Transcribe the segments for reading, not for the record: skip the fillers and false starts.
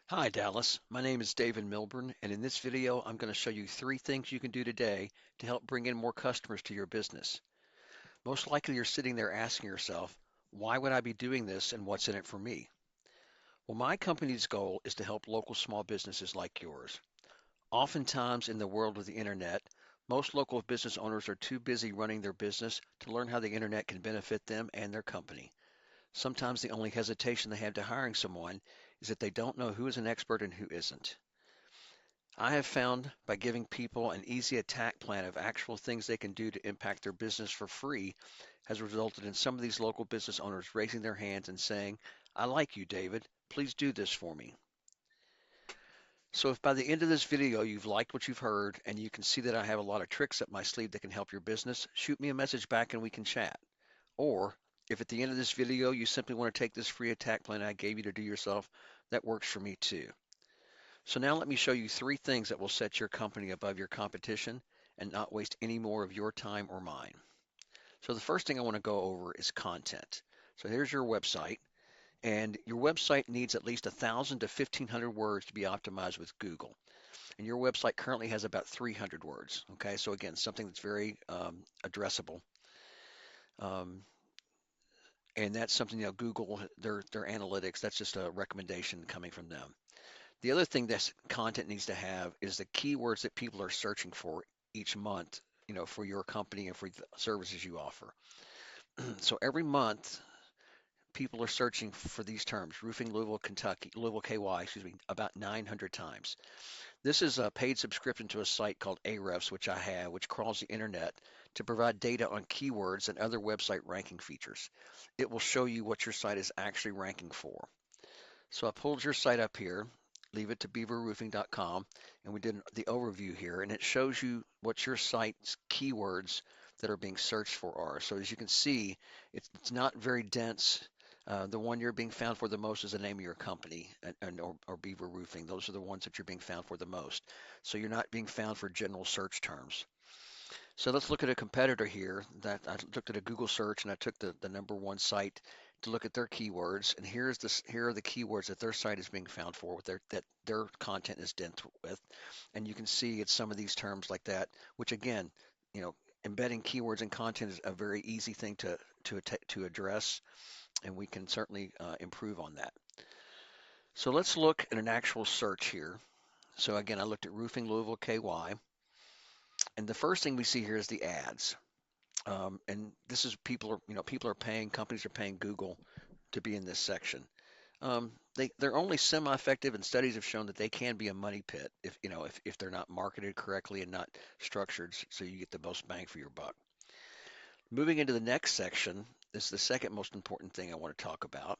Hi Dallas, my name is David Milburn, and in this video I'm going to show you three things you can do today to help bring in more customers to your business. Most likely you're sitting there asking yourself, why would I be doing this and what's in it for me? Well, my company's goal is to help local small businesses like yours. Oftentimes in the world of the internet, most local business owners are too busy running their business to learn how the internet can benefit them and their company. Sometimes the only hesitation they have to hiring someone is that they don't know who is an expert and who isn't. I have found by giving people an easy attack plan of actual things they can do to impact their business for free has resulted in some of these local business owners raising their hands and saying, I like you, David. Please do this for me. So if by the end of this video you've liked what you've heard and you can see that I have a lot of tricks up my sleeve that can help your business, shoot me a message back and we can chat. Or if at the end of this video you simply want to take this free attack plan I gave you to do yourself, that works for me too. So now let me show you three things that will set your company above your competition and not waste any more of your time or mine. So the first thing I want to go over is content. So here's your website, and your website needs at least 1,000 to 1,500 words to be optimized with Google. And your website currently has about 300 words. Okay, so again, something that's very addressable. Um, and that's something, Google, their analytics, that's just a recommendation coming from them. The other thing this content needs to have is the keywords that people are searching for each month, for your company and for the services you offer. So every month, people are searching for these terms, roofing Louisville, Kentucky, Louisville, KY, excuse me, about 900 times. This is a paid subscription to a site called Ahrefs, which I have, which crawls the internet to provide data on keywords and other website ranking features. It will show you what your site is actually ranking for. So I pulled your site up here, leave it to beaverroofing.com, and we did the overview here, and it shows you what your site's keywords that are being searched for are. So as you can see, it's not very dense. The one you're being found for the most is the name of your company or Beaver Roofing. Those are the ones that you're being found for the most. So you're not being found for general search terms. So let's look at a competitor here that I looked at a Google search and I took the number one site to look at their keywords. And here are the keywords that their site is being found for, that their content is dense with. And you can see it's some of these terms like that, which again, you know, embedding keywords in content is a very easy thing to address, and we can certainly improve on that. So let's look at an actual search here. So again, I looked at roofing Louisville KY, and the first thing we see here is the ads. And this is people are paying, companies are paying Google to be in this section. They're only semi-effective, and studies have shown that they can be a money pit if they're not marketed correctly and not structured so you get the most bang for your buck. Moving into the next section is the second most important thing I want to talk about,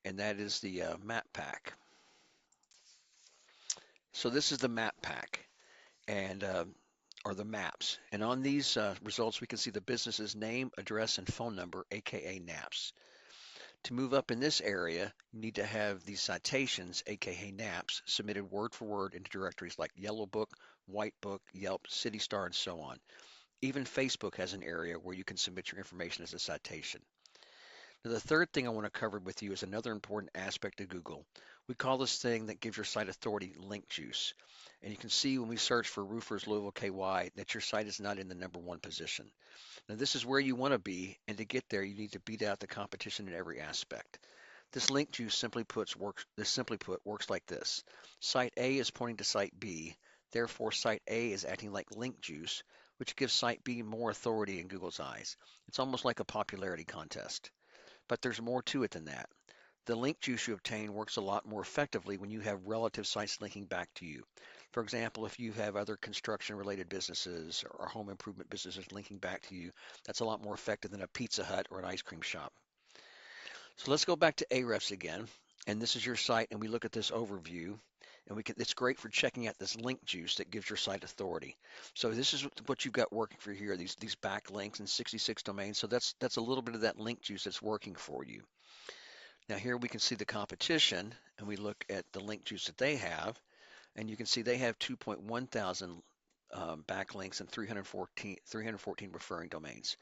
and that is the map pack. So this is the map pack, and or the maps. And on these results, we can see the business's name, address, and phone number, aka NAPS. To move up in this area, you need to have these citations, aka NAPs, submitted word for word into directories like Yellow Book, White Book, Yelp, City Star, and so on. Even Facebook has an area where you can submit your information as a citation. Now, the third thing I want to cover with you is another important aspect of Google. We call this thing that gives your site authority link juice. And you can see when we search for Roofers Louisville KY that your site is not in the number one position. Now, this is where you want to be, and to get there, you need to beat out the competition in every aspect. This link juice simply put works like this. Site A is pointing to site B, therefore site A is acting like link juice, which gives site B more authority in Google's eyes. It's almost like a popularity contest. But there's more to it than that. The link juice you obtain works a lot more effectively when you have relative sites linking back to you. For example, if you have other construction related businesses or home improvement businesses linking back to you, that's a lot more effective than a Pizza Hut or an ice cream shop. So let's go back to Ahrefs again. And this is your site, and we look at this overview, and it's great for checking out this link juice that gives your site authority. So this is what you've got working for here, these backlinks and 66 domains. So that's a little bit of that link juice that's working for you. Now here we can see the competition, and we look at the link juice that they have, and you can see they have 2.1 thousand backlinks and 314 referring domains.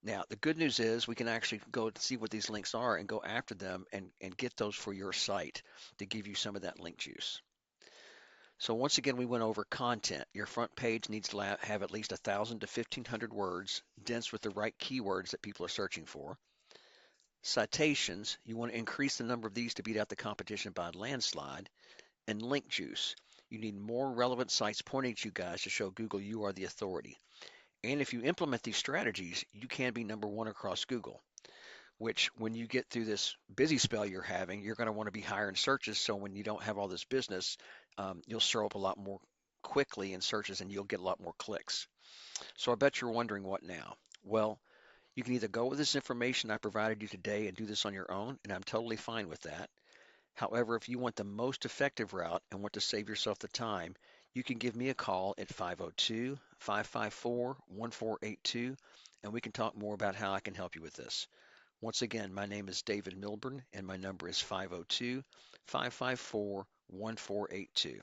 Now, the good news is we can actually go to see what these links are and go after them and get those for your site to give you some of that link juice. So once again, we went over content. Your front page needs to have at least 1,000 to 1,500 words, dense with the right keywords that people are searching for. Citations, you want to increase the number of these to beat out the competition by a landslide. And link juice, you need more relevant sites pointing at you guys to show Google you are the authority. And if you implement these strategies, you can be number one across Google, which when you get through this busy spell you're having, you're going to want to be higher in searches. So when you don't have all this business, you'll show up a lot more quickly in searches and you'll get a lot more clicks. So I bet you're wondering what now? Well, you can either go with this information I provided you today and do this on your own, and I'm totally fine with that. However, if you want the most effective route and want to save yourself the time, you can give me a call at 502-554-1482, and we can talk more about how I can help you with this. Once again, my name is David Milburn, and my number is 502-554-1482.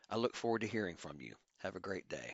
I look forward to hearing from you. Have a great day.